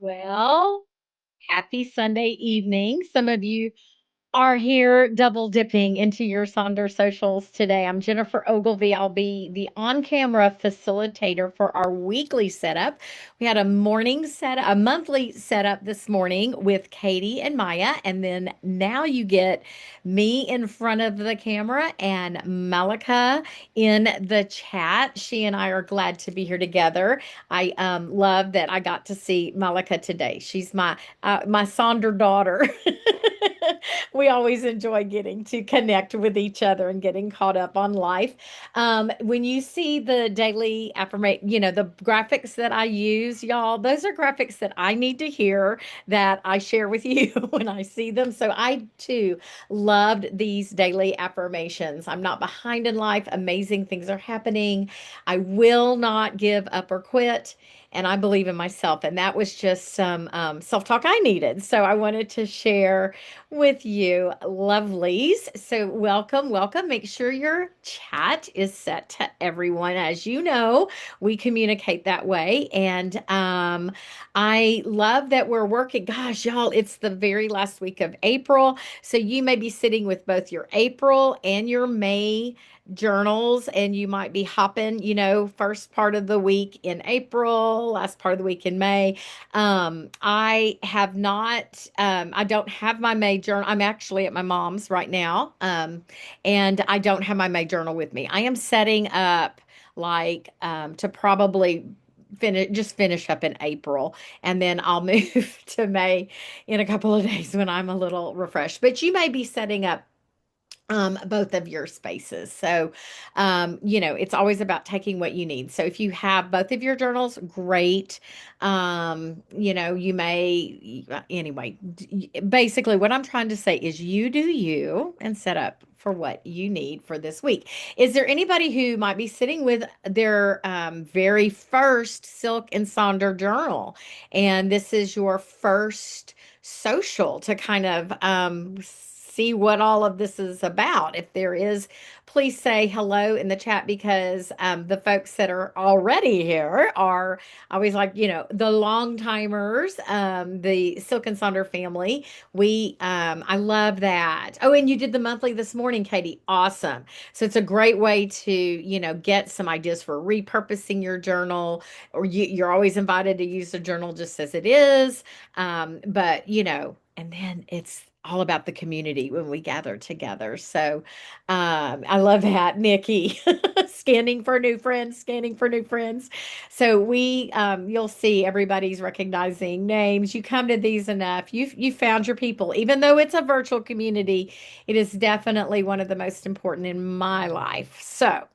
Well, happy Sunday evening. Some of you are here double dipping into your Sonder socials today. I'm Jennifer Ogilvy. I'll be the on camera facilitator for our weekly setup. We had a morning set, a monthly setup this morning with Katie and Maya. And then now you get me in front of the camera and Malika in the chat. She and I are glad to be here together. I love that I got to see Malika today. She's my Sonder daughter. We always enjoy getting to connect with each other and getting caught up on life. When you see the daily affirmation, the graphics that I use, y'all, those are graphics that I need to hear that I share with you when I see them. So I too loved these daily affirmations. I'm not behind in life. Amazing things are happening. I will not give up or quit. And I believe in myself. And that was just some self talk I needed. So I wanted to share with you, lovelies. So, welcome, welcome. Make sure your chat is set to everyone. As you know, we communicate that way. And I love that we're working. Gosh, y'all, it's the very last week of April. So, you may be sitting with both your April and your May journals, and you might be hopping, first part of the week in April, last part of the week in May. I have not, I don't have my May journal. I'm actually at my mom's right now. And I don't have my May journal with me. I am setting up to probably finish up in April, and then I'll move to May in a couple of days when I'm a little refreshed. But you may be setting up both of your spaces. So, it's always about taking what you need. So if you have both of your journals, great. You may, anyway, basically what I'm trying to say is you do you and set up for what you need for this week. Is there anybody who might be sitting with their very first Silk and Sonder journal? And this is your first social to kind of see what all of this is about. If there is, please say hello in the chat, because the folks that are already here are always like, the long timers, the Silk and Sonder family. I love that. Oh, and you did the monthly this morning, Katie. Awesome. So it's a great way to, get some ideas for repurposing your journal, or you're always invited to use the journal just as it is. But, and then it's all about the community when we gather together. So I love that, Nikki. Scanning for new friends. So you'll see everybody's recognizing names. You come to these enough. You found your people. Even though it's a virtual community, it is definitely one of the most important in my life. So,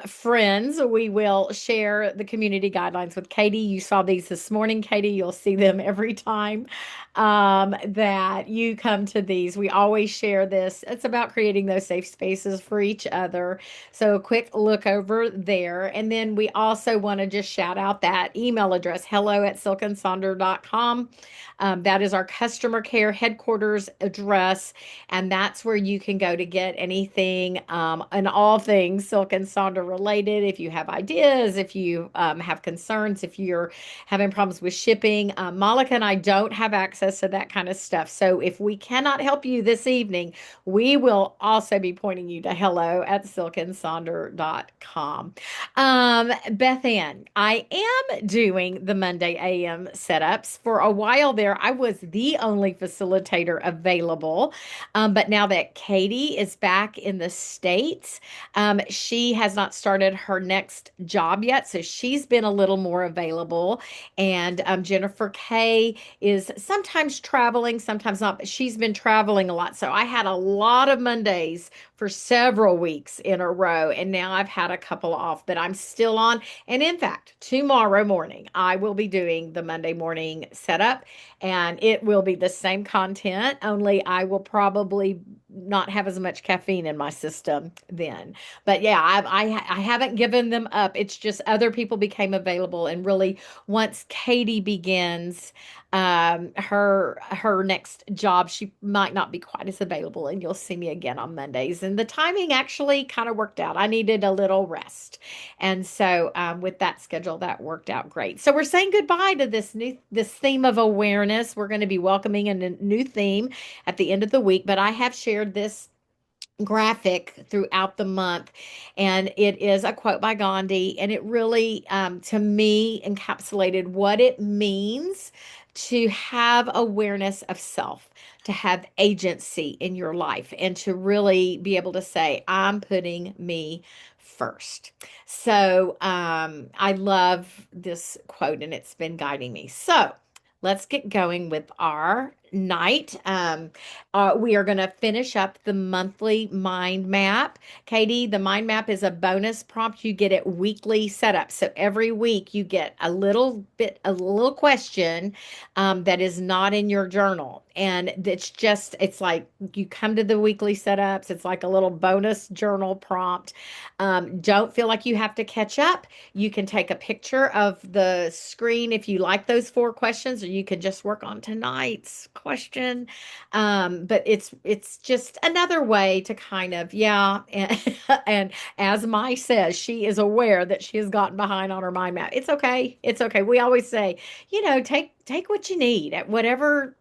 friends, we will share the community guidelines with Katie. You saw these this morning, Katie. You'll see them every time that you come to these. We always share this. It's about creating those safe spaces for each other. So, a quick look over there. And then we also want to just shout out that email address, hello@silkandsonder.com. That is our customer care headquarters address. And that's where you can go to get anything and all things Silk and Sonder related. If you have ideas, if you have concerns, if you're having problems with shipping, Malika and I don't have access to that kind of stuff. So if we cannot help you this evening, we will also be pointing you to hello@silkandsonder.com. Beth Ann, I am doing the Monday AM setups. For a while there, I was the only facilitator available. But now that Katie is back in the States, she has not started her next job yet. So she's been a little more available. And Jennifer Kay is sometimes traveling, sometimes not, but she's been traveling a lot. So I had a lot of Mondays for several weeks in a row. And now I've had a couple off, but I'm still on. And in fact, tomorrow morning, I will be doing the Monday morning setup, and it will be the same content, only I will probably not have as much caffeine in my system then. But yeah, I haven't given them up. It's just other people became available, and really once Katie begins her next job, she might not be quite as available, and you'll see me again on Mondays. And the timing actually kind of worked out. I needed a little rest, and so with that schedule, that worked out great. So we're saying goodbye to this theme of awareness. We're going to be welcoming a new theme at the end of the week, but I have shared this graphic throughout the month, and it is a quote by Gandhi, and it really, to me, encapsulated what it means to have awareness of self, to have agency in your life, and to really be able to say, I'm putting me first. So I love this quote, and it's been guiding me. So let's get going with our night. We are going to finish up the monthly mind map. Katie, the mind map is a bonus prompt. You get it weekly setup. So every week you get a little question that is not in your journal. And it's like you come to the weekly setups. It's like a little bonus journal prompt. Don't feel like you have to catch up. You can take a picture of the screen if you like those four questions, or you can just work on tonight's question. But it's just another way to kind of, yeah, and as Mai says, she is aware that she has gotten behind on her mind map. It's okay. It's okay. We always say, take what you need at whatever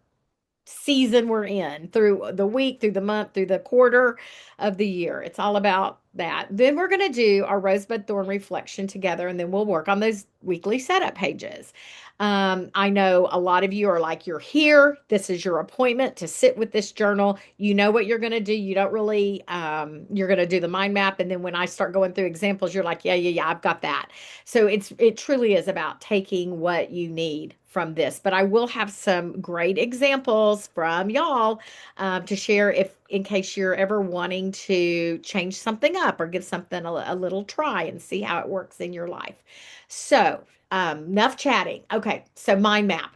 season we're in, through the week, through the month, through the quarter of the year. It's all about that. Then we're going to do our rosebud thorn reflection together, and then we'll work on those weekly setup pages. I know a lot of you are like, you're here. This is your appointment to sit with this journal. You know what you're going to do. You don't really, you're going to do the mind map. And then when I start going through examples, you're like, yeah, I've got that. So it truly is about taking what you need from this. But I will have some great examples from y'all to share, if in case you're ever wanting to change something up or give something a little try and see how it works in your life. So enough chatting. Okay, so mind map.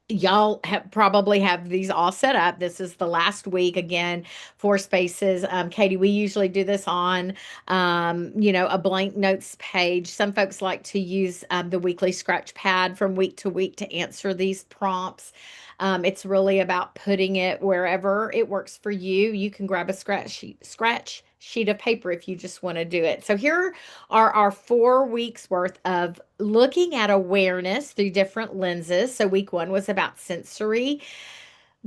Y'all probably have these all set up. This is the last week again, four spaces. Katie, we usually do this on, a blank notes page. Some folks like to use the weekly scratch pad from week to week to answer these prompts. It's really about putting it wherever it works for you. You can grab a scratch sheet of paper if you just want to do it. So here are our 4 weeks worth of looking at awareness through different lenses. So week one was about sensory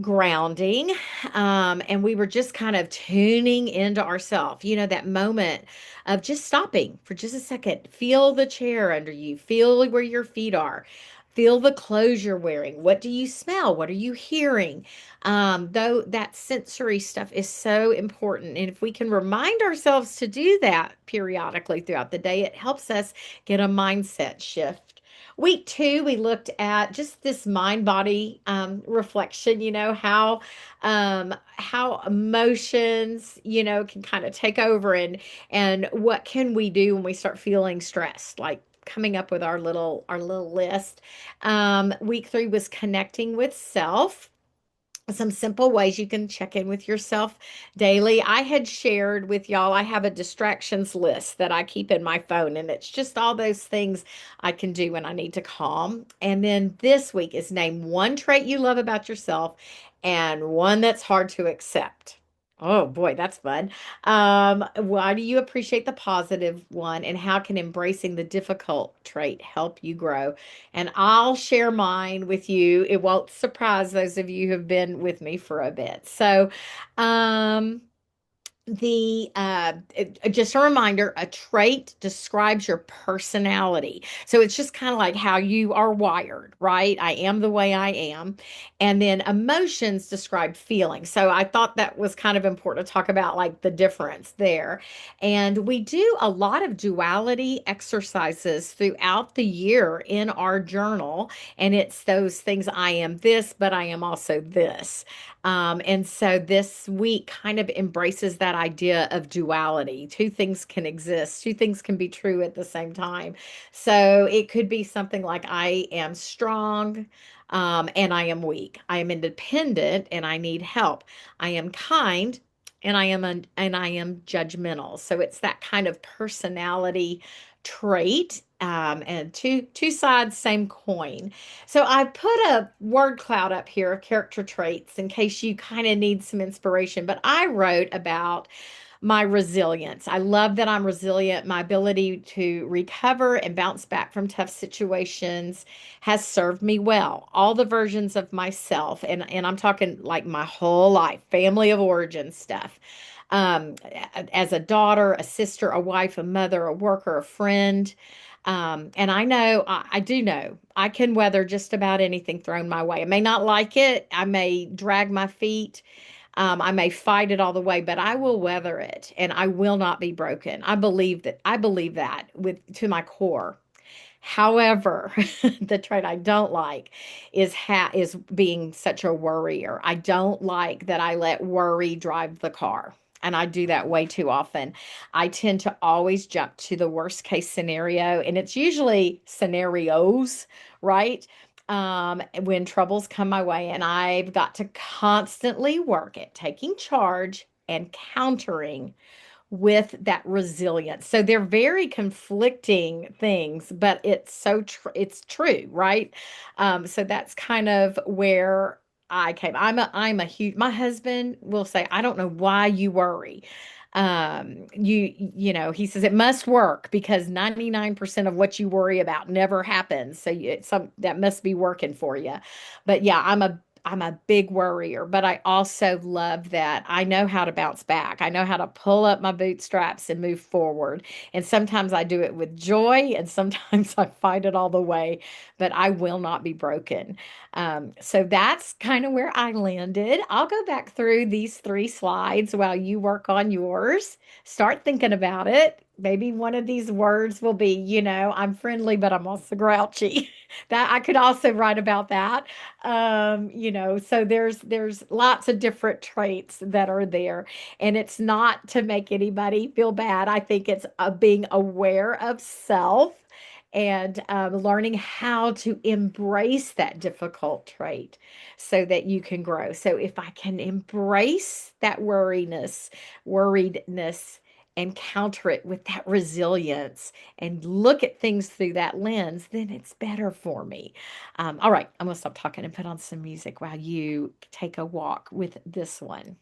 grounding. And we were just kind of tuning into ourselves, that moment of just stopping for just a second. Feel the chair under you, feel where your feet are. Feel the clothes you're wearing. What do you smell? What are you hearing? Though that sensory stuff is so important. And if we can remind ourselves to do that periodically throughout the day, it helps us get a mindset shift. Week two, we looked at just this mind body reflection, how emotions, can kind of take over, and what can we do when we start feeling stressed, like coming up with our little list. Week three was connecting with self, some simple ways you can check in with yourself daily. I had shared with y'all, I have a distractions list that I keep in my phone, and it's just all those things I can do when I need to calm. And then this week is name one trait you love about yourself and one that's hard to accept. Oh boy, that's fun. Why do you appreciate the positive one, and how can embracing the difficult trait help you grow? And I'll share mine with you. It won't surprise those of you who've been with me for a bit. So, um, just a reminder, a trait describes your personality. So it's just kind of like how you are wired, right? I am the way I am. And then emotions describe feelings. So I thought that was kind of important to talk about, like the difference there. And we do a lot of duality exercises throughout the year in our journal, and it's those things: I am this, but I am also this. And so this week kind of embraces that idea of duality. Two things can exist, two things can be true at the same time. So it could be something like, I am strong, and I am weak. I am independent and I need help. I am kind and I am judgmental. So it's that kind of personality trait. And two sides, same coin. So I put a word cloud up here of character traits in case you kind of need some inspiration. But I wrote about my resilience. I love that I'm resilient. My ability to recover and bounce back from tough situations has served me well. All the versions of myself, and I'm talking like my whole life, family of origin stuff. Um, as a daughter, a sister, a wife, a mother, a worker, a friend. And I know, I do know, I can weather just about anything thrown my way. I may not like it. I may drag my feet. I may fight it all the way, but I will weather it and I will not be broken. I believe that with to my core. However, the trait I don't like is being such a worrier. I don't like that I let worry drive the car. And I do that way too often. I tend to always jump to the worst case scenario, and it's usually scenarios, right? When troubles come my way, and I've got to constantly work at taking charge and countering with that resilience. So they're very conflicting things, but it's true, right? So that's kind of where I came. I'm a huge my husband will say, I don't know why you worry. You know, he says it must work because 99% of what you worry about never happens. So it's some that must be working for you. But yeah, I'm a big worrier, but I also love that I know how to bounce back. I know how to pull up my bootstraps and move forward. And sometimes I do it with joy, and sometimes I fight it all the way, but I will not be broken. So that's kind of where I landed. I'll go back through these three slides while you work on yours. Start thinking about it. Maybe one of these words will be, I'm friendly, but I'm also grouchy. That I could also write about that. So there's lots of different traits that are there, and it's not to make anybody feel bad. I think it's being aware of self and learning how to embrace that difficult trait so that you can grow. So if I can embrace that worriedness and counter it with that resilience and look at things through that lens, then it's better for me. All right, I'm going to stop talking and put on some music while you take a walk with this one.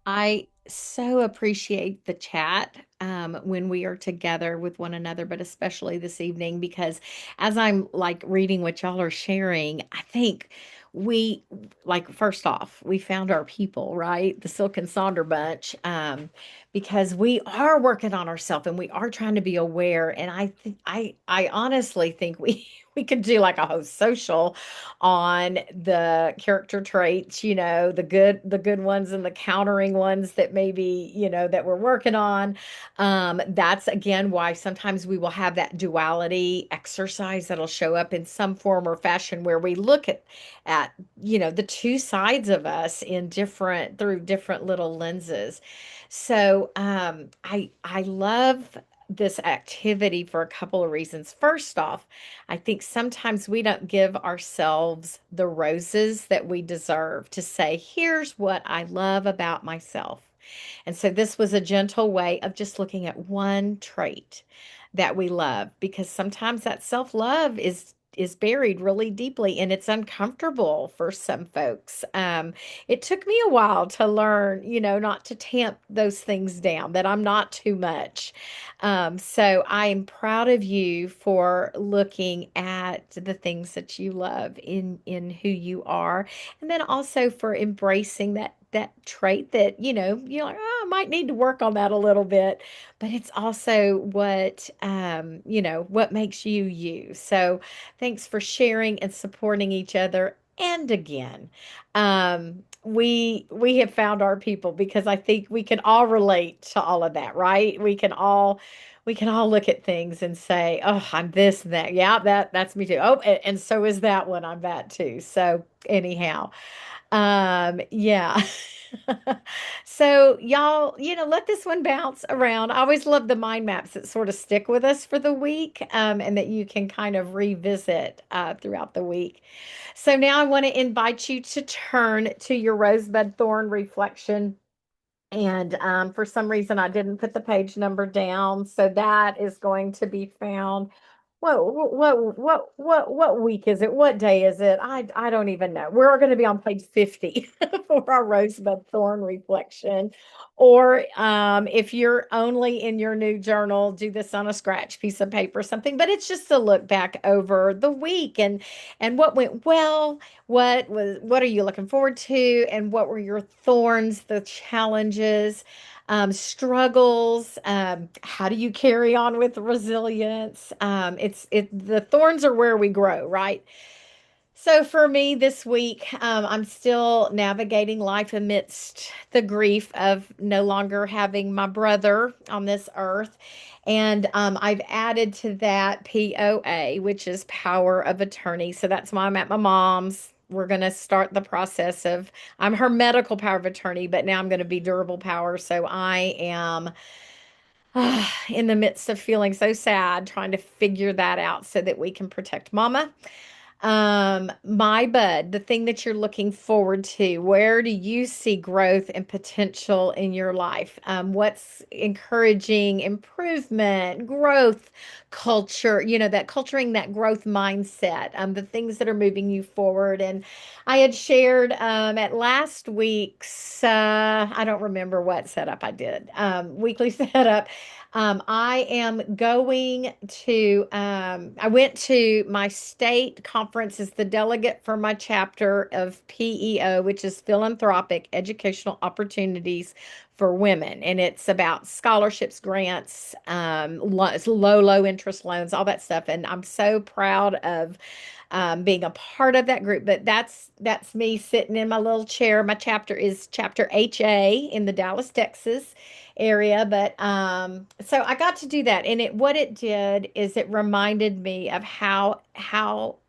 I so appreciate the chat when we are together with one another, but especially this evening, because as I'm like reading what y'all are sharing, I think we, like, first off, we found our people, right? The Silk and Sonder bunch, because we are working on ourselves and we are trying to be aware. And I honestly think we, we could do like a whole social on the character traits, the good ones and the countering ones that maybe, that we're working on. That's again why sometimes we will have that duality exercise that'll show up in some form or fashion where we look at, the two sides of us in different through different little lenses. So I love this activity for a couple of reasons. First off, I think sometimes we don't give ourselves the roses that we deserve to say, here's what I love about myself. And so this was a gentle way of just looking at one trait that we love, because sometimes that self-love is buried really deeply and it's uncomfortable for some folks. It took me a while to learn, not to tamp those things down, that I'm not too much. So I am proud of you for looking at the things that you love in who you are, and then also for embracing that trait that, you're like, oh, I might need to work on that a little bit, but it's also what makes you you. So thanks for sharing and supporting each other. And again, we have found our people, because I think we can all relate to all of that, right? We can all look at things and say, "Oh, I'm this and that. Yeah, that's me too. Oh, and so is that one. I'm that too." So anyhow, yeah. So y'all, let this one bounce around. I always love the mind maps that sort of stick with us for the week, and that you can kind of revisit throughout the week. So now I want to invite you to turn to your rosebud thorn reflection. And for some reason, I didn't put the page number down. So that is going to be found. What week is it? What day is it? I don't even know. We're going to be on page 50 for our rosebud thorn reflection. Or if you're only in your new journal, do this on a scratch piece of paper or something. But it's just to look back over the week and what went well, what are you looking forward to, and what were your thorns, the challenges, struggles, how do you carry on with resilience? The thorns are where we grow, right? So for me this week, I'm still navigating life amidst the grief of no longer having my brother on this earth. And I've added to that POA, which is power of attorney. So that's why I'm at my mom's. We're going to start the process of, I'm her medical power of attorney, but now I'm going to be durable power. So I am in the midst of feeling so sad, trying to figure that out so that we can protect mama. My bud, the thing that you're looking forward to, where do you see growth and potential in your life? What's encouraging improvement, growth, culture, that culturing, that growth mindset, the things that are moving you forward. And I had shared at last week's, I don't remember what setup I did, weekly setup. I am going to, I went to my state conference as the delegate for my chapter of PEO, which is Philanthropic Educational Opportunities for Women. And it's about scholarships, grants, low interest loans, all that stuff. And I'm so proud of being a part of that group. But that's me sitting in my little chair. My chapter is chapter HA in the Dallas, Texas area. But so I got to do that. And what it did is it reminded me of how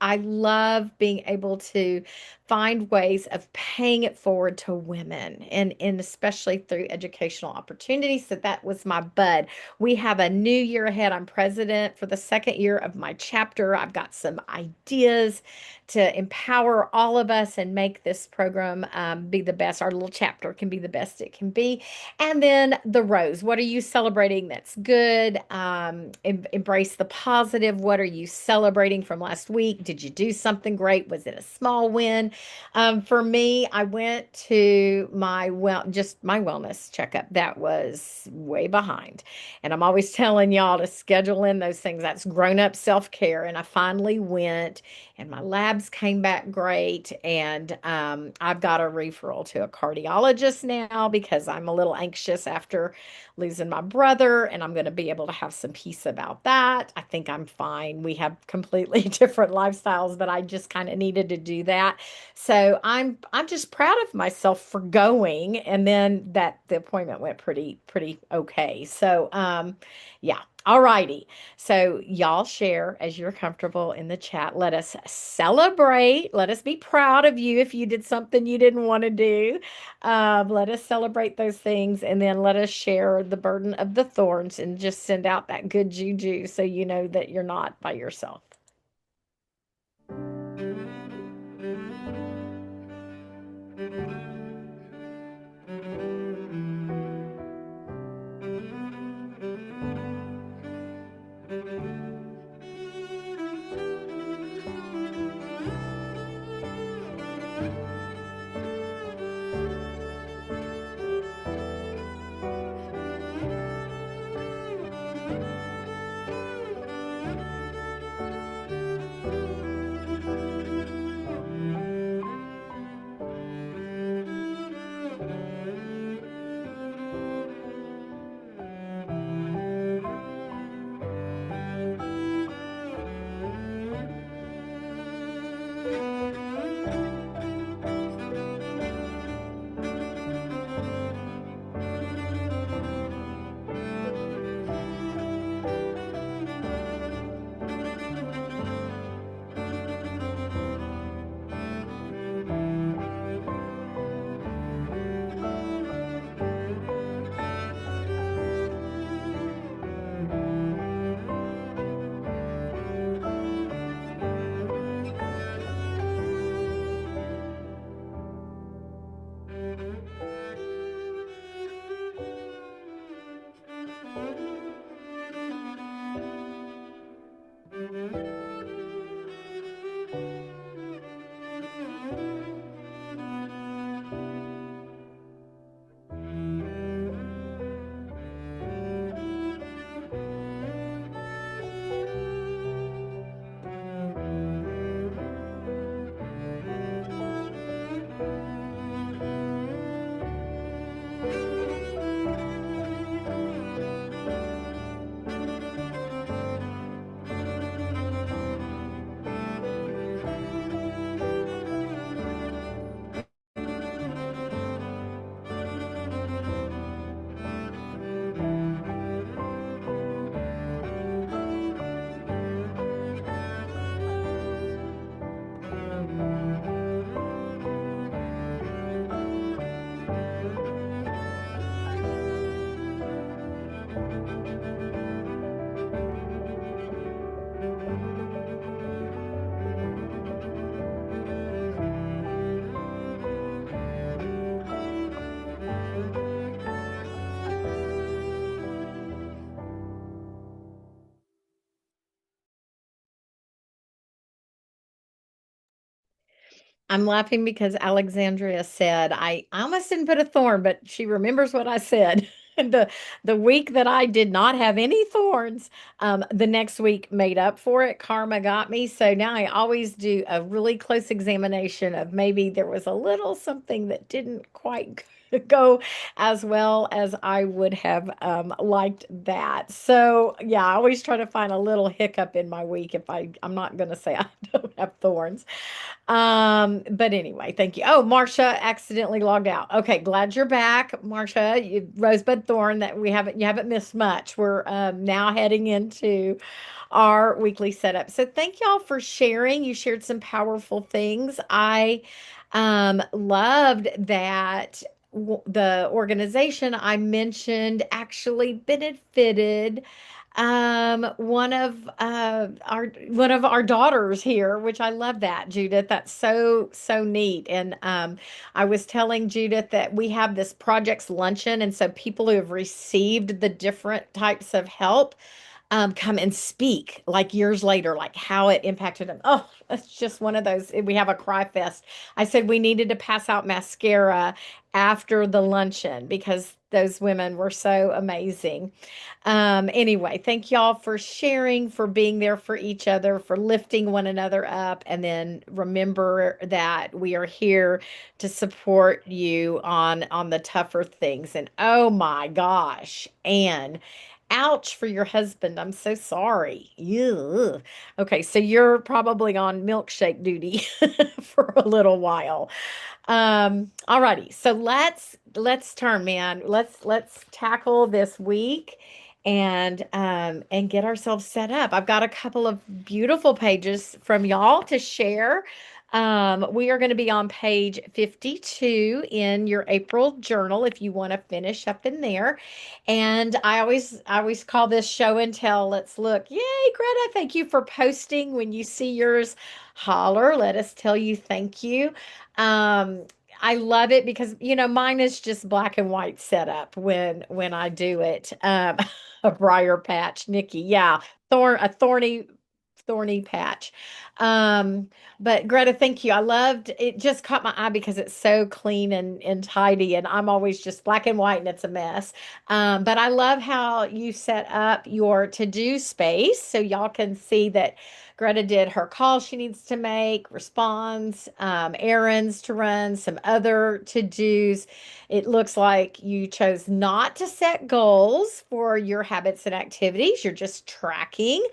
I love being able to find ways of paying it forward to women, and especially through educational opportunities. So that was my bud. We have a new year ahead. I'm president for the second year of my chapter. I've got some ideas ideas to empower all of us and make this program be the best. Our little chapter can be the best it can be. And then the rose. What are you celebrating that's good? Embrace the positive. What are you celebrating from last week? Did you do something great? Was it a small win? For me, I went to just my wellness checkup. That was way behind. And I'm always telling y'all to schedule in those things. That's grown up self care. And I finally went, and my labs came back great. And I've got a referral to a cardiologist now because I'm a little anxious after losing my brother, and I'm going to be able to have some peace about that. I think I'm fine. We have completely different lifestyles, but I just kind of needed to do that. So I'm just proud of myself for going, and then that the appointment went pretty okay. So yeah. All righty. So y'all share as you're comfortable in the chat. Let us celebrate. Let us be proud of you if you did something you didn't want to do. Let us celebrate those things, and then let us share the burden of the thorns and just send out that good juju so you know that you're not by yourself. I'm laughing because Alexandria said, I almost didn't put a thorn, but she remembers what I said. The week that I did not have any thorns, the next week made up for it. Karma got me. So now I always do a really close examination of maybe there was a little something that didn't quite go as well as I would have liked that. So yeah, I always try to find a little hiccup in my week if I'm not going to say I don't have thorns. But anyway, thank you. Oh, Marcia accidentally logged out. Okay, glad you're back, Marcia. Rosebud Thorn, that you haven't missed much. We're now heading into our weekly setup. So thank y'all for sharing. You shared some powerful things. I loved that the organization I mentioned actually benefited One of our daughters here, which I love that, Judith. That's so, so neat. And I was telling Judith that we have this projects luncheon, and so people who have received the different types of help come and speak like years later, like how it impacted them. Oh, it's just one of those. We have a cry fest. I said we needed to pass out mascara after the luncheon because those women were so amazing. Anyway, thank y'all for sharing, for being there for each other, for lifting one another up. And then remember that we are here to support you on the tougher things. And oh my gosh, Anne, ouch for your husband. I'm so sorry. Ugh. Okay, so you're probably on milkshake duty for a little while. Alrighty. So let's turn, man. Let's tackle this week and get ourselves set up. I've got a couple of beautiful pages from y'all to share. We are going to be on page 52 in your April journal if you want to finish up in there. And I always call this show and tell. Let's look. Yay, Greta, thank you for posting. When you see yours, holler. Let us tell you thank you. Um, I love it because mine is just black and white setup when I do it. A briar patch, Nikki. Yeah, a thorny patch. Um, but Greta, thank you. I loved it. Just caught my eye because it's so clean and tidy, and I'm always just black and white, and it's a mess. But I love how you set up your to-do space so y'all can see that Greta did her call she needs to make, responds, errands to run, some other to-dos. It looks like you chose not to set goals for your habits and activities. You're just tracking.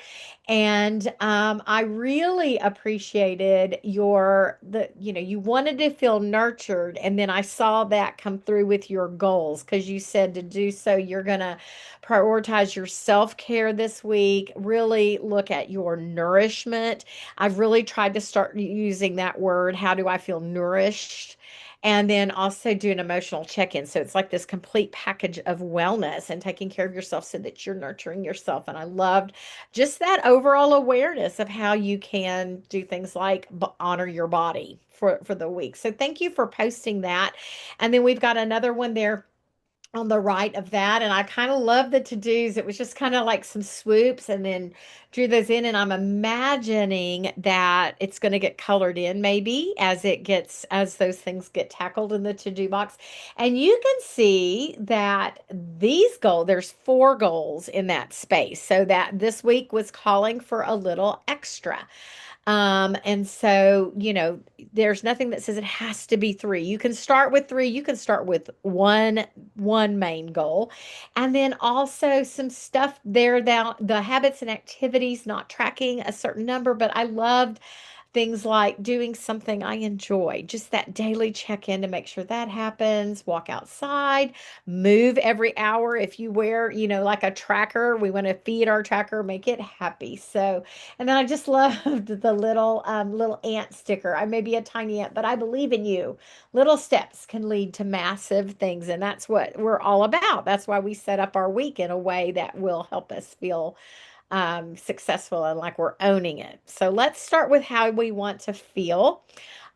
And I really appreciated you wanted to feel nurtured. And then I saw that come through with your goals because you said to do so, you're going to prioritize your self-care this week, really look at your nourishment. I've really tried to start using that word. How do I feel nourished? And then also do an emotional check-in. So it's like this complete package of wellness and taking care of yourself so that you're nurturing yourself. And I loved just that overall awareness of how you can do things like honor your body for the week. So thank you for posting that. And then we've got another one there on the right of that. And I kind of love the to-dos. It was just kind of like some swoops and then drew those in. And I'm imagining that it's going to get colored in maybe as those things get tackled in the to-do box. And you can see that there's 4 goals in that space. So that this week was calling for a little extra. And so, there's nothing that says it has to be 3. You can start with 3, you can start with one main goal. And then also some stuff there that the habits and activities, not tracking a certain number, but I loved things like doing something I enjoy, just that daily check in to make sure that happens, walk outside, move every hour. If you wear, like a tracker, we want to feed our tracker, make it happy. So, and then I just loved the little ant sticker. I may be a tiny ant, but I believe in you. Little steps can lead to massive things, and that's what we're all about. That's why we set up our week in a way that will help us feel successful and like we're owning it. So let's start with how we want to feel.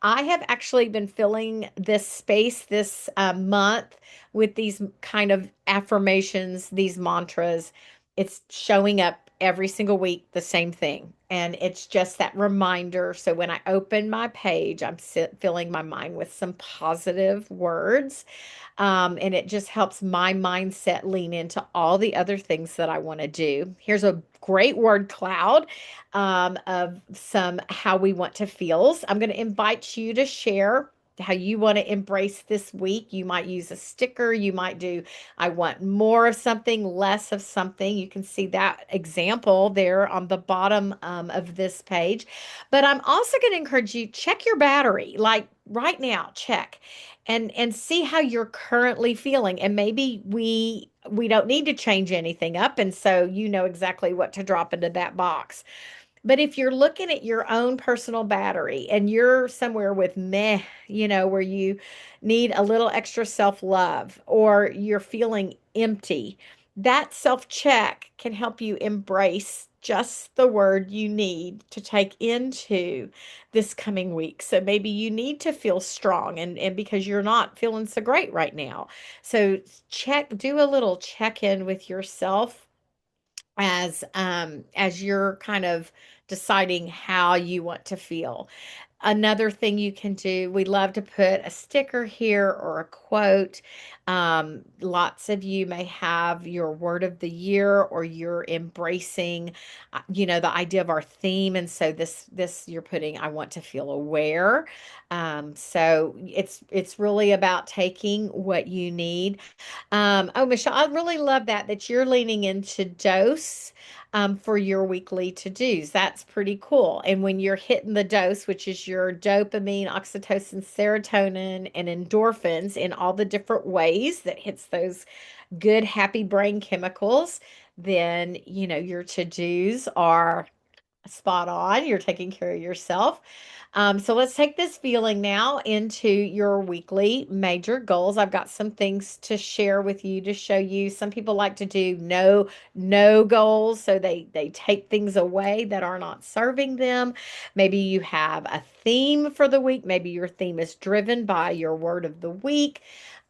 I have actually been filling this space this month with these kind of affirmations, these mantras. It's showing up every single week, the same thing. And it's just that reminder. So when I open my page, filling my mind with some positive words. And it just helps my mindset lean into all the other things that I want to do. Here's a great word cloud of some how we want to feels. I'm going to invite you to share how you want to embrace this week. You might use a sticker. You might do, I want more of something, less of something. You can see that example there on the bottom of this page. But I'm also going to encourage you, check your battery, like right now, check and see how you're currently feeling. And maybe we don't need to change anything up. And so you know exactly what to drop into that box. But if you're looking at your own personal battery and you're somewhere with meh, where you need a little extra self-love or you're feeling empty, that self check can help you embrace just the word you need to take into this coming week. So maybe you need to feel strong and because you're not feeling so great right now. So do a little check in with yourself as you're kind of deciding how you want to feel. Another thing you can do, we love to put a sticker here or a quote. Lots of you may have your word of the year, or you're embracing, the idea of our theme. And so this you're putting, I want to feel aware. So it's really about taking what you need. Oh, Michelle, I really love that you're leaning into dose for your weekly to-dos. That's pretty cool. And when you're hitting the dose, which is your dopamine, oxytocin, serotonin, and endorphins in all the different ways that hits those good, happy brain chemicals, then, your to-dos are spot on. You're taking care of yourself. So let's take this feeling now into your weekly major goals. I've got some things to share with you to show you. Some people like to do no goals, so they take things away that are not serving them. Maybe you have a theme for the week. Maybe your theme is driven by your word of the week.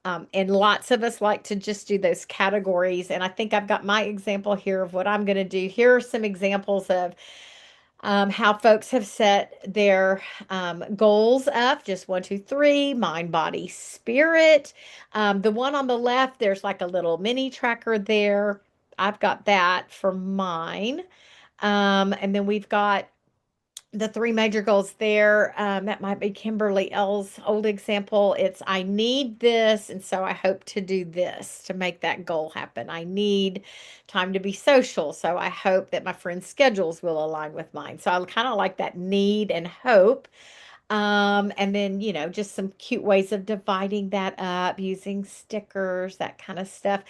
And lots of us like to just do those categories. And I think I've got my example here of what I'm going to do. Here are some examples of how folks have set their goals up, just one, two, three, mind, body, spirit. The one on the left, there's like a little mini tracker there. I've got that for mine. And then we've got the three major goals there. That might be Kimberly L's old example. It's I need this, and so I hope to do this to make that goal happen. I need time to be social, so I hope that my friends' schedules will align with mine. So I kind of like that need and hope. And then, just some cute ways of dividing that up using stickers, that kind of stuff.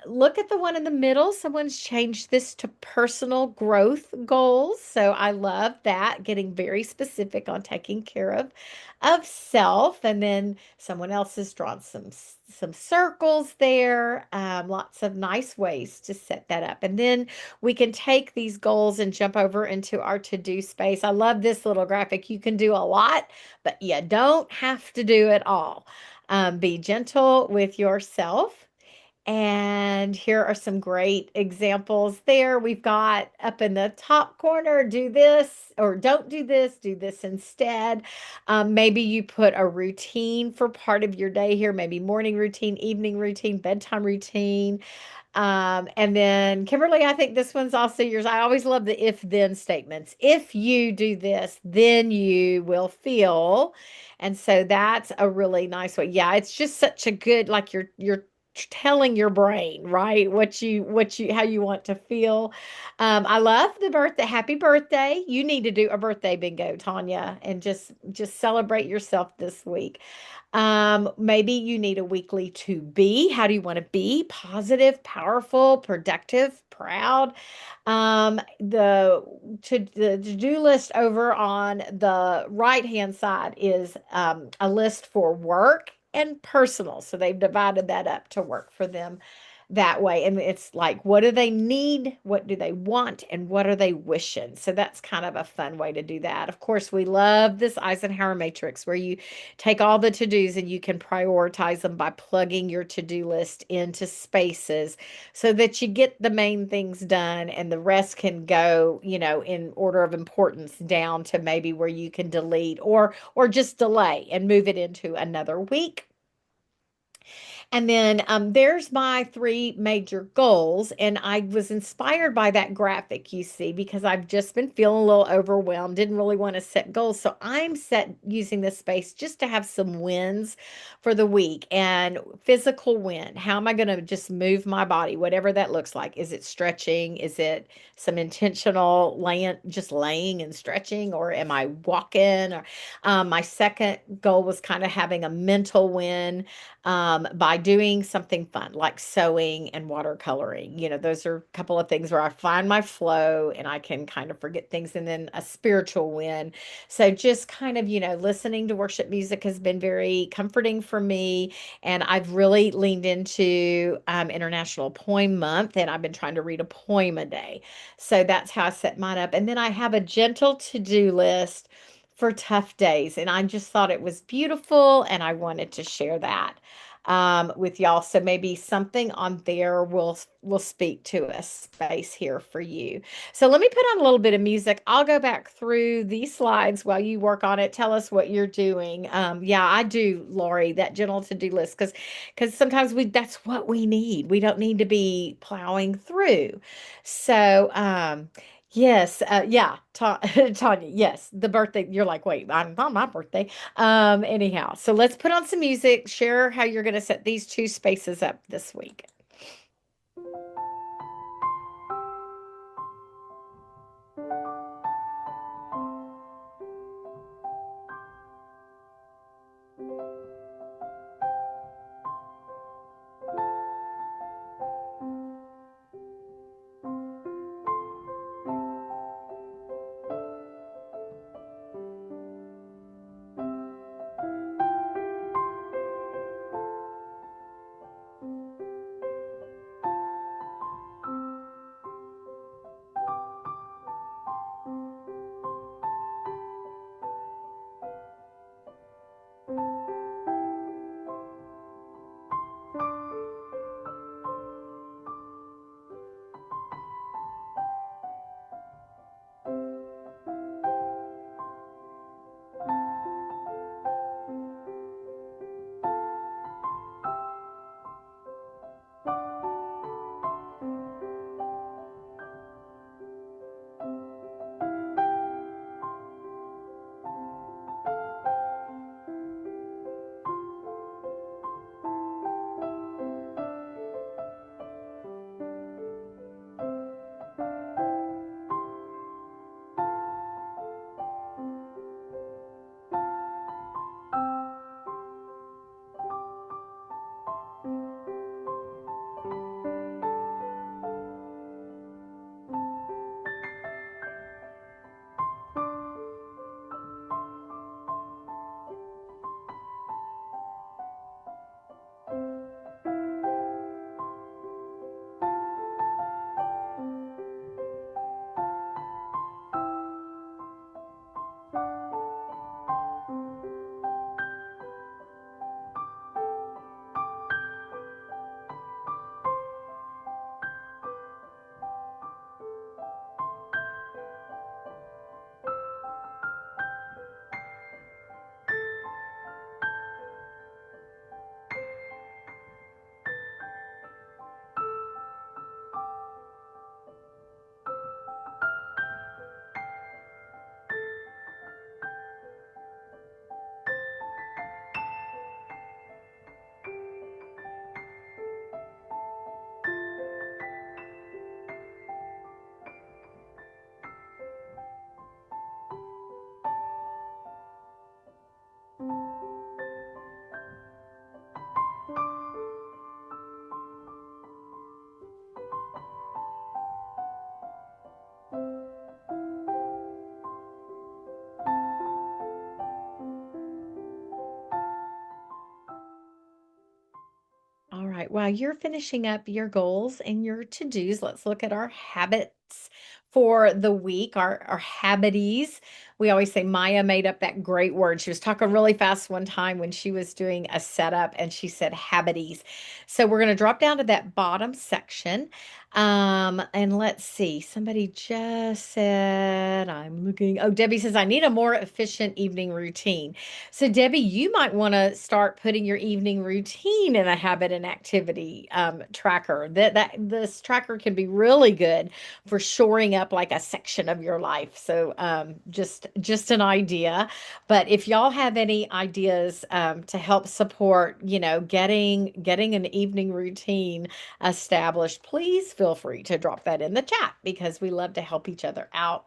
Look at the one in the middle. Someone's changed this to personal growth goals. So I love that, getting very specific on taking care of self. And then someone else has drawn some circles there. Lots of nice ways to set that up. And then we can take these goals and jump over into our to-do space. I love this little graphic. You can do a lot, but you don't have to do it all. Be gentle with yourself. And here are some great examples there. We've got up in the top corner, do this or don't do this instead. Maybe you put a routine for part of your day here, maybe morning routine, evening routine, bedtime routine. And then Kimberly, I think this one's also yours. I always love the if then statements. If you do this, then you will feel. And so that's a really nice way. Yeah, it's just such a good, like you're telling your brain, right? What you how you want to feel. I love the birthday. Happy birthday. You need to do a birthday bingo, Tanya, and just celebrate yourself this week. Maybe you need a weekly to be. How do you want to be? Positive, powerful, productive, proud. The to-do list over on the right-hand side is a list for work and personal. So they've divided that up to work for them that way. And it's like, what do they need? What do they want? And what are they wishing? So that's kind of a fun way to do that. Of course, we love this Eisenhower matrix where you take all the to-dos and you can prioritize them by plugging your to-do list into spaces so that you get the main things done and the rest can go, in order of importance down to maybe where you can delete or just delay and move it into another week. And then there's my three major goals. And I was inspired by that graphic you see because I've just been feeling a little overwhelmed, didn't really want to set goals. So I'm set using this space just to have some wins for the week and physical win. How am I going to just move my body, whatever that looks like? Is it stretching? Is it some intentional just laying and stretching? Or am I walking? Or my second goal was kind of having a mental win by doing something fun like sewing and watercoloring. Those are a couple of things where I find my flow and I can kind of forget things, and then a spiritual win. So just kind of, listening to worship music has been very comforting for me. And I've really leaned into International Poem Month, and I've been trying to read a poem a day. So that's how I set mine up. And then I have a gentle to-do list for tough days. And I just thought it was beautiful, and I wanted to share that with y'all. So maybe something on there will speak to a space here for you. So let me put on a little bit of music. I'll go back through these slides while you work on it. Tell us what you're doing. Yeah, I do, Lori, that gentle to-do list, because sometimes that's what we need. We don't need to be plowing through. So yes, yeah, Tanya, yes, the birthday. You're like, wait, I'm not my birthday. Anyhow, so let's put on some music, share how you're going to set these two spaces up this week. All right. While you're finishing up your goals and your to-dos, let's look at our habits for the week, our habities. We always say Maya made up that great word. She was talking really fast one time when she was doing a setup, and she said habities. So we're going to drop down to that bottom section. And let's see. Somebody just said, I'm looking. Oh, Debbie says, I need a more efficient evening routine. So, Debbie, you might want to start putting your evening routine in a habit and activity tracker. That this tracker can be really good for shoring up like a section of your life. So, just an idea. But if y'all have any ideas to help support, getting an evening routine established, please feel free to drop that in the chat because we love to help each other out.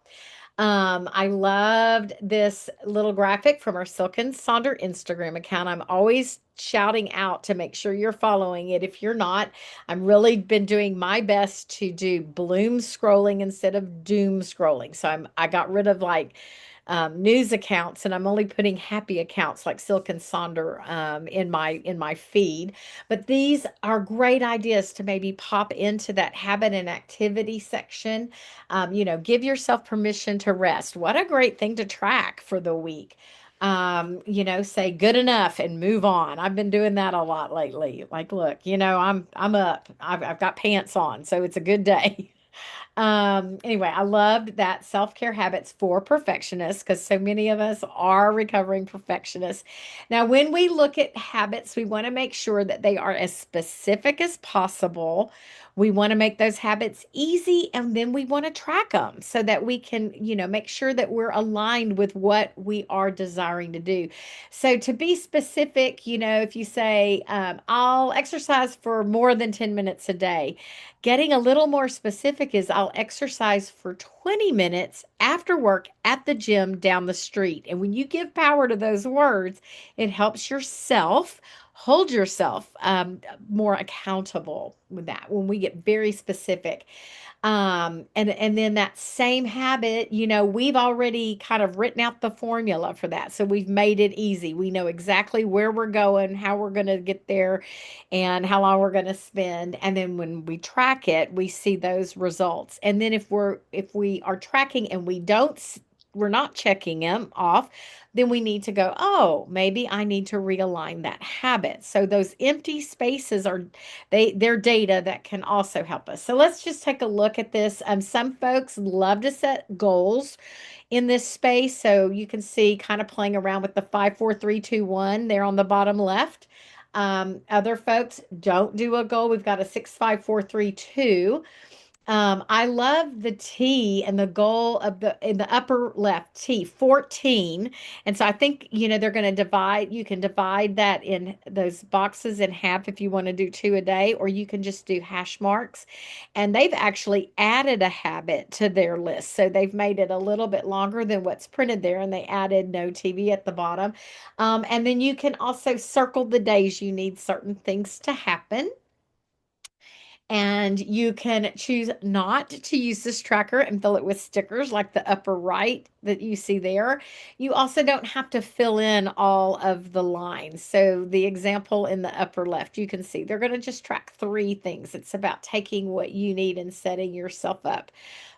I loved this little graphic from our Silken Sonder Instagram account. I'm always shouting out to make sure you're following it. If you're not, I'm really been doing my best to do bloom scrolling instead of doom scrolling. So I got rid of like news accounts, and I'm only putting happy accounts like Silk and Sonder in my feed. But these are great ideas to maybe pop into that habit and activity section. Give yourself permission to rest. What a great thing to track for the week. Say good enough and move on. I've been doing that a lot lately. Like, look, I'm up. I've got pants on, so it's a good day. Anyway, I loved that self-care habits for perfectionists because so many of us are recovering perfectionists. Now, when we look at habits, we want to make sure that they are as specific as possible. We want to make those habits easy, and then we want to track them so that we can, make sure that we're aligned with what we are desiring to do. So, to be specific, if you say, I'll exercise for more than 10 minutes a day, getting a little more specific is I'll exercise for 20 minutes after work at the gym down the street. And when you give power to those words, it helps yourself hold yourself more accountable with that when we get very specific. And then that same habit, we've already kind of written out the formula for that. So we've made it easy. We know exactly where we're going, how we're going to get there, and how long we're going to spend. And then when we track it, we see those results. And then if we are tracking and we're not checking them off, then we need to go, oh, maybe I need to realign that habit. So those empty spaces they're data that can also help us. So let's just take a look at this. Some folks love to set goals in this space. So you can see kind of playing around with the 5, 4, 3, 2, 1 there on the bottom left. Other folks don't do a goal. We've got a 6, 5, 4, 3, 2. I love the T and the goal of the in the upper left T 14. And so I think, they're going to you can divide that in those boxes in half if you want to do two a day, or you can just do hash marks. And they've actually added a habit to their list. So they've made it a little bit longer than what's printed there, and they added no TV at the bottom. And then you can also circle the days you need certain things to happen. And you can choose not to use this tracker and fill it with stickers like the upper right that you see there. You also don't have to fill in all of the lines. So the example in the upper left, you can see they're going to just track three things. It's about taking what you need and setting yourself up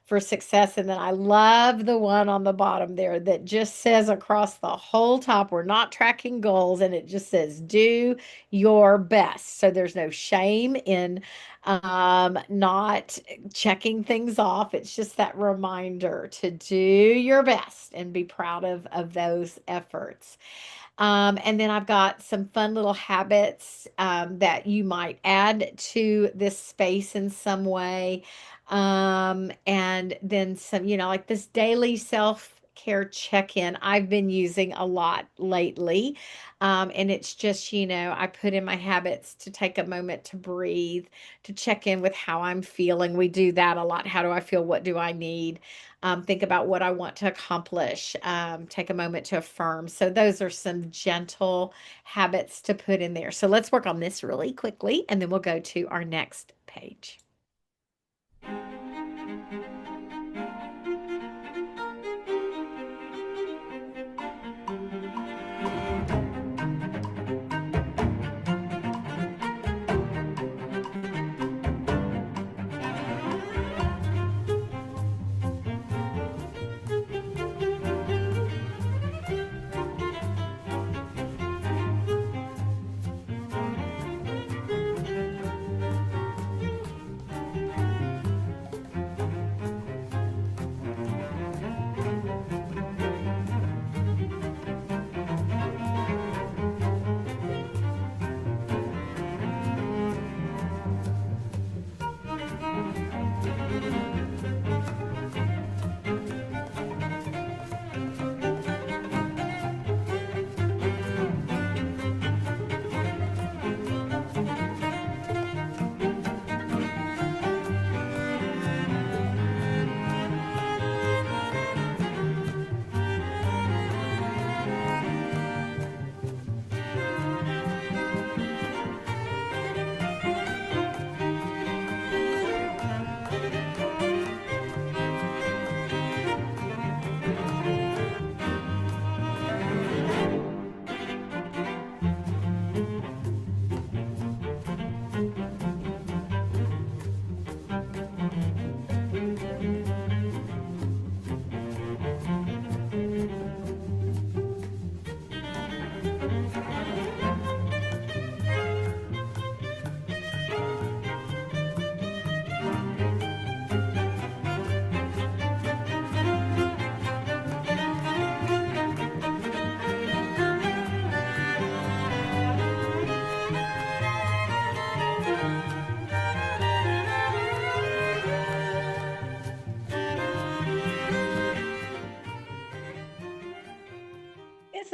for success. And then I love the one on the bottom there that just says across the whole top, we're not tracking goals, and it just says do your best. So there's no shame in not checking things off. It's just that reminder to do your best and be proud of those efforts. And then I've got some fun little habits that you might add to this space in some way. And then some, like this daily self-care check-in I've been using a lot lately. And it's just, I put in my habits to take a moment to breathe, to check in with how I'm feeling. We do that a lot. How do I feel? What do I need? Think about what I want to accomplish. Take a moment to affirm. So those are some gentle habits to put in there. So let's work on this really quickly, and then we'll go to our next page.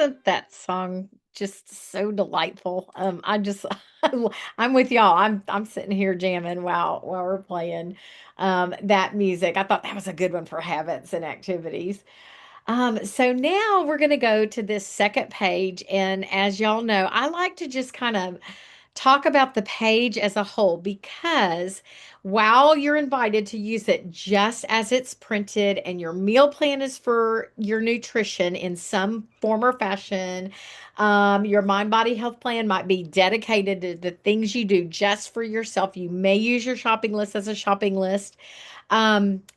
Isn't that song just so delightful? I just I'm with y'all. I'm sitting here jamming while we're playing that music. I thought that was a good one for habits and activities. So now we're going to go to this second page. And as y'all know, I like to just kind of talk about the page as a whole because while you're invited to use it just as it's printed and your meal plan is for your nutrition in some form or fashion, your mind body health plan might be dedicated to the things you do just for yourself. You may use your shopping list as a shopping list.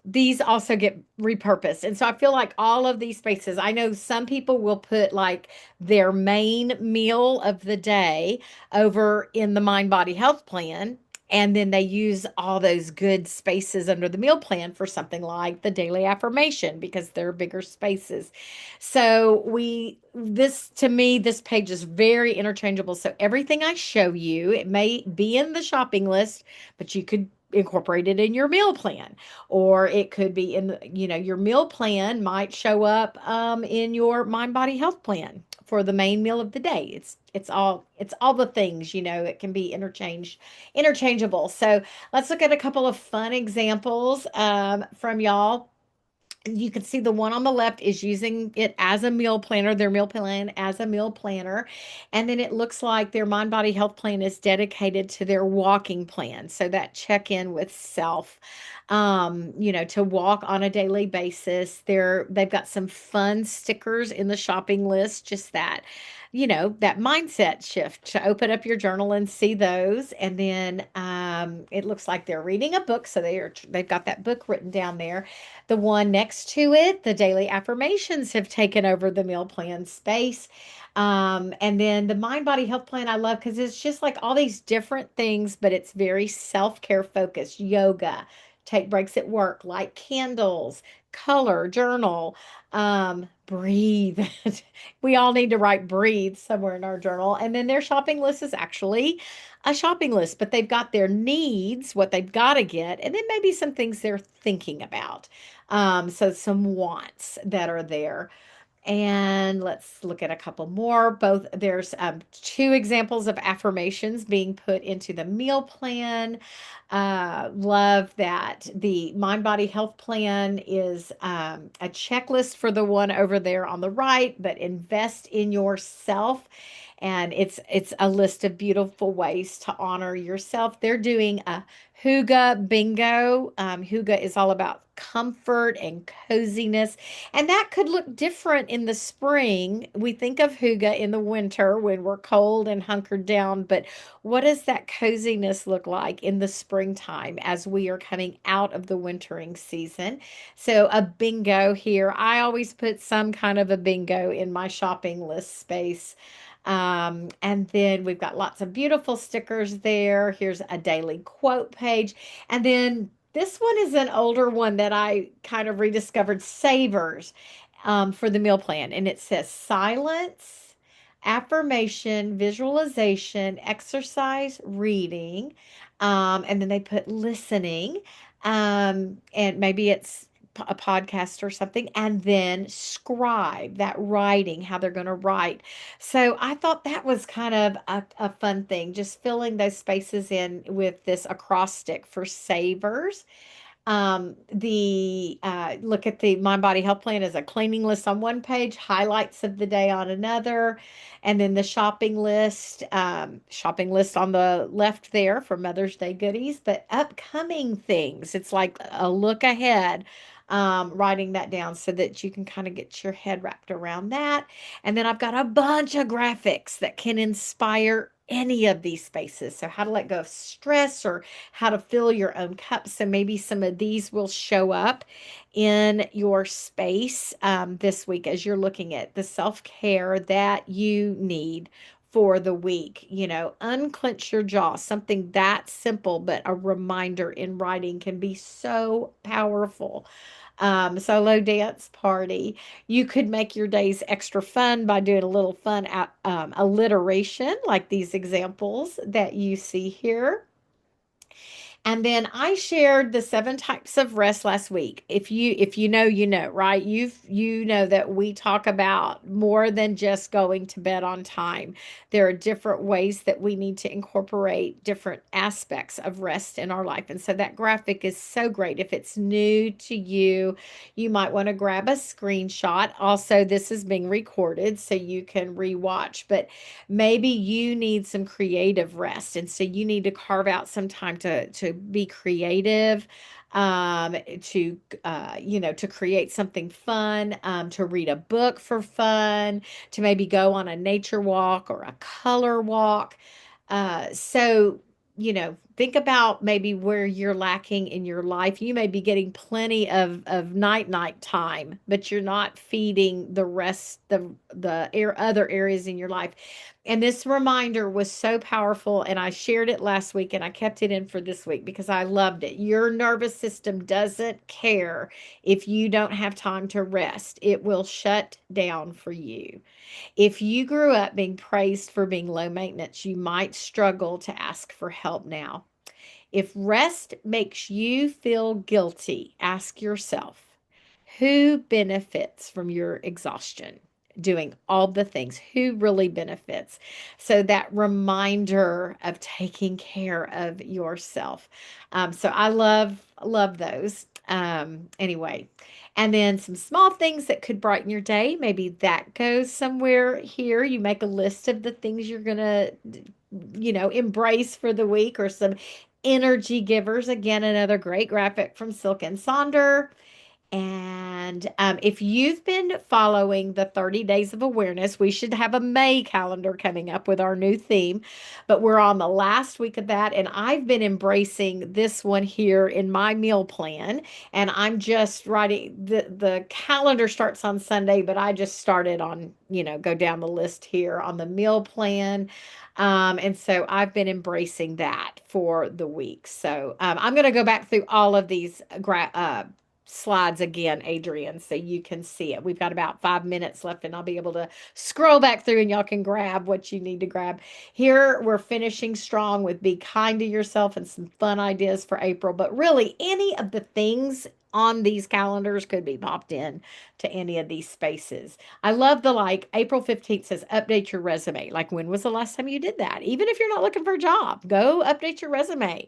These also get repurposed. And so I feel like all of these spaces, I know some people will put like their main meal of the day over in the mind body health plan. And then they use all those good spaces under the meal plan for something like the daily affirmation because they're bigger spaces. So this to me, this page is very interchangeable. So everything I show you, it may be in the shopping list, but you could incorporate it in your meal plan, or it could be in your meal plan might show up in your mind body health plan for the main meal of the day. It's all the things, it can be interchangeable. So let's look at a couple of fun examples from y'all. You can see the one on the left is using it as a meal planner, their meal plan as a meal planner. And then it looks like their mind body health plan is dedicated to their walking plan. So that check in with self, to walk on a daily basis. They've got some fun stickers in the shopping list, just that mindset shift to open up your journal and see those. And then it looks like they're reading a book. So they've got that book written down there. The one next to it, the daily affirmations have taken over the meal plan space. And then the mind body health plan I love because it's just like all these different things, but it's very self-care focused. Yoga, take breaks at work, light candles, color, journal, breathe. We all need to write breathe somewhere in our journal. And then their shopping list is actually a shopping list, but they've got their needs, what they've got to get, and then maybe some things they're thinking about. So some wants that are there. And let's look at a couple more. There's two examples of affirmations being put into the meal plan. Love that the Mind Body Health Plan is a checklist for the one over there on the right, but invest in yourself. And it's a list of beautiful ways to honor yourself. They're doing a Hygge bingo. Hygge is all about comfort and coziness, and that could look different in the spring. We think of Hygge in the winter when we're cold and hunkered down, but what does that coziness look like in the springtime as we are coming out of the wintering season? So, a bingo here. I always put some kind of a bingo in my shopping list space. And then we've got lots of beautiful stickers there. Here's a daily quote page. And then this one is an older one that I kind of rediscovered, Savers, for the meal plan. And it says silence, affirmation, visualization, exercise, reading. And then they put listening. And maybe it's a podcast or something. And then scribe, that writing, how they're going to write. So I thought that was kind of a fun thing, just filling those spaces in with this acrostic for savers. The Look at the Mind Body Health Plan as a cleaning list on one page, highlights of the day on another, and then the shopping list on the left there for Mother's Day goodies, but upcoming things. It's like a look ahead. Writing that down so that you can kind of get your head wrapped around that. And then I've got a bunch of graphics that can inspire any of these spaces. So, how to let go of stress or how to fill your own cup. So maybe some of these will show up in your space this week as you're looking at the self care that you need for the week. Unclench your jaw. Something that simple, but a reminder in writing can be so powerful. Solo dance party. You could make your days extra fun by doing a little fun alliteration, like these examples that you see here. And then I shared the 7 types of rest last week. If you know, you know, right? You know that we talk about more than just going to bed on time. There are different ways that we need to incorporate different aspects of rest in our life. And so that graphic is so great. If it's new to you, you might want to grab a screenshot. Also, this is being recorded so you can rewatch, but maybe you need some creative rest, and so you need to carve out some time to be creative, to to create something fun, to read a book for fun, to maybe go on a nature walk or a color walk. So think about maybe where you're lacking in your life. You may be getting plenty of night time, but you're not feeding the rest, other areas in your life. And this reminder was so powerful, and I shared it last week and I kept it in for this week because I loved it. Your nervous system doesn't care if you don't have time to rest. It will shut down for you. If you grew up being praised for being low maintenance, you might struggle to ask for help now. If rest makes you feel guilty, ask yourself, who benefits from your exhaustion? Doing all the things, who really benefits? So that reminder of taking care of yourself. So I love those. Anyway, and then some small things that could brighten your day. Maybe that goes somewhere here. You make a list of the things you're gonna, embrace for the week, or some energy givers. Again, another great graphic from Silk and Sonder. And if you've been following the 30 Days of Awareness, we should have a May calendar coming up with our new theme. But we're on the last week of that. And I've been embracing this one here in my meal plan. And I'm just writing, the calendar starts on Sunday, but I just started on, go down the list here on the meal plan. And so I've been embracing that for the week. So I'm going to go back through all of these slides again, Adrian, so you can see it. We've got about 5 minutes left, and I'll be able to scroll back through and y'all can grab what you need to grab. Here, we're finishing strong with be kind to yourself and some fun ideas for April. But really, any of the things on these calendars could be popped in to any of these spaces. I love the like April 15th says update your resume. Like, when was the last time you did that? Even if you're not looking for a job, go update your resume.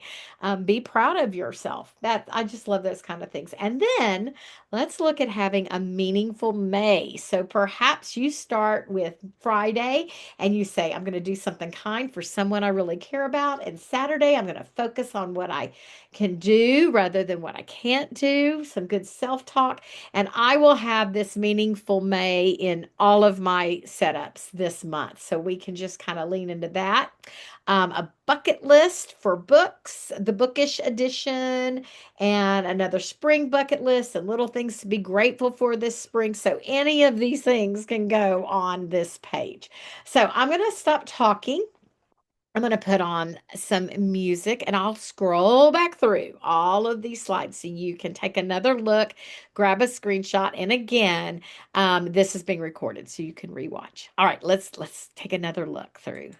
Be proud of yourself. That I just love those kind of things. And then let's look at having a meaningful May. So perhaps you start with Friday and you say, I'm going to do something kind for someone I really care about. And Saturday, I'm going to focus on what I can do rather than what I can't do. Some good self talk. And I will have this meaningful May in all of my setups this month. So we can just kind of lean into that. A bucket list for books, the bookish edition, and another spring bucket list, and little things to be grateful for this spring. So any of these things can go on this page. So I'm going to stop talking. I'm going to put on some music and I'll scroll back through all of these slides so you can take another look, grab a screenshot, and again, this is being recorded so you can rewatch. All right, let's take another look through.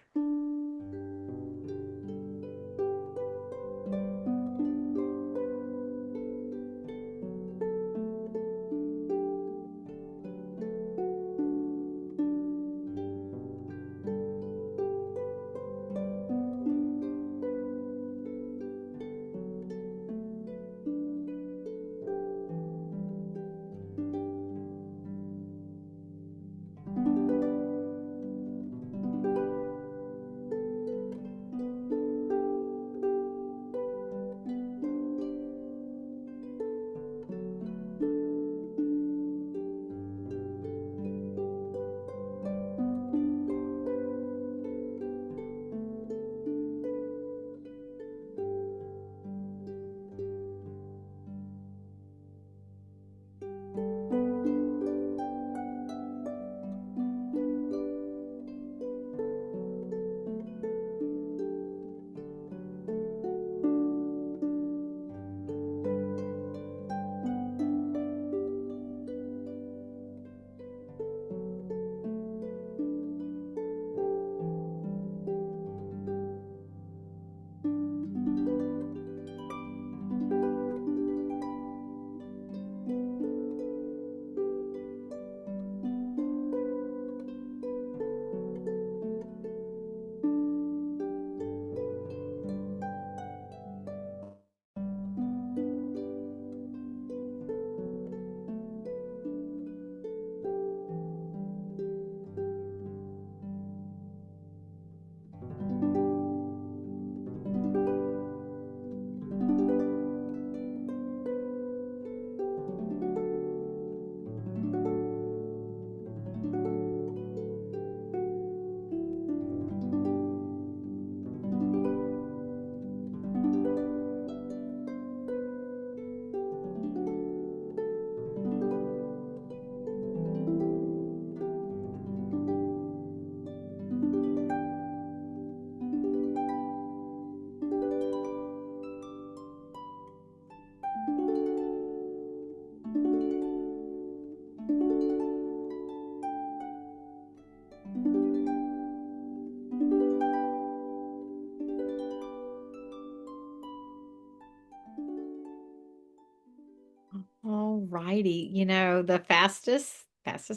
righty. The fastest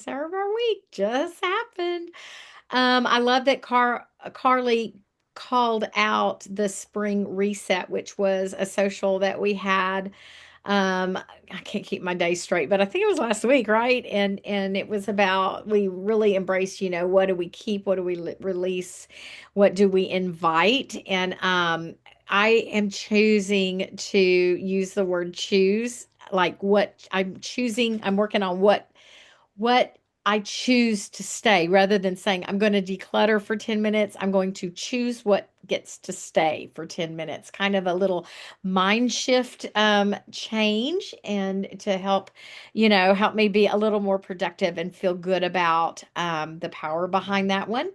hour of our week just happened. I love that Carly called out the spring reset, which was a social that we had. I can't keep my days straight, but I think it was last week, right? And it was about we really embraced, what do we keep, what do we release, what do we invite, and I am choosing to use the word choose, like what I'm choosing. I'm working on what I choose to stay rather than saying I'm going to declutter for 10 minutes. I'm going to choose what gets to stay for 10 minutes. Kind of a little mind shift change, and to help me be a little more productive and feel good about the power behind that one.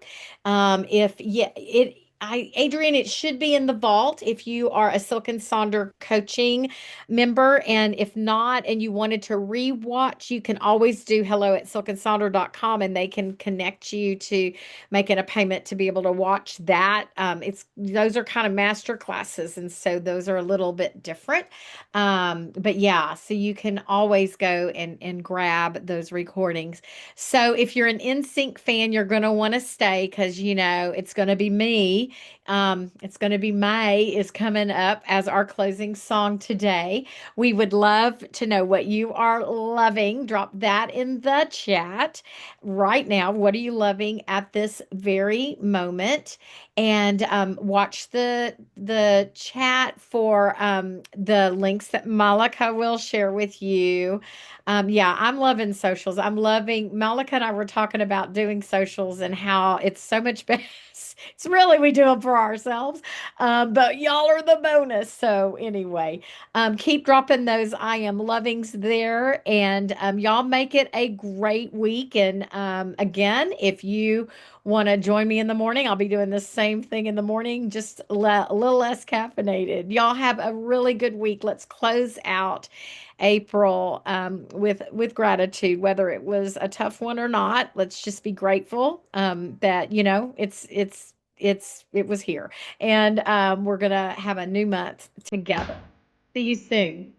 If yeah, Adrian, it should be in the vault if you are a Silk and Sonder coaching member. And if not, and you wanted to rewatch, you can always do hello@silkandsonder.com, and they can connect you to making a payment to be able to watch that. It's those are kind of master classes, and so those are a little bit different. But yeah, so you can always go and grab those recordings. So if you're an NSYNC fan, you're going to want to stay because it's going to be me. It's going to be May is coming up as our closing song today. We would love to know what you are loving. Drop that in the chat right now. What are you loving at this very moment? And watch the chat for the links that Malika will share with you. Yeah, I'm loving socials. I'm loving Malika and I were talking about doing socials and how it's so much better. It's really we do them for ourselves, but y'all are the bonus. So anyway, keep dropping those I am lovings there, and y'all make it a great week. And again, if you want to join me in the morning, I'll be doing the same thing in the morning, just a little less caffeinated. Y'all have a really good week. Let's close out April with gratitude, whether it was a tough one or not. Let's just be grateful that it was here, and we're gonna have a new month together. See you soon.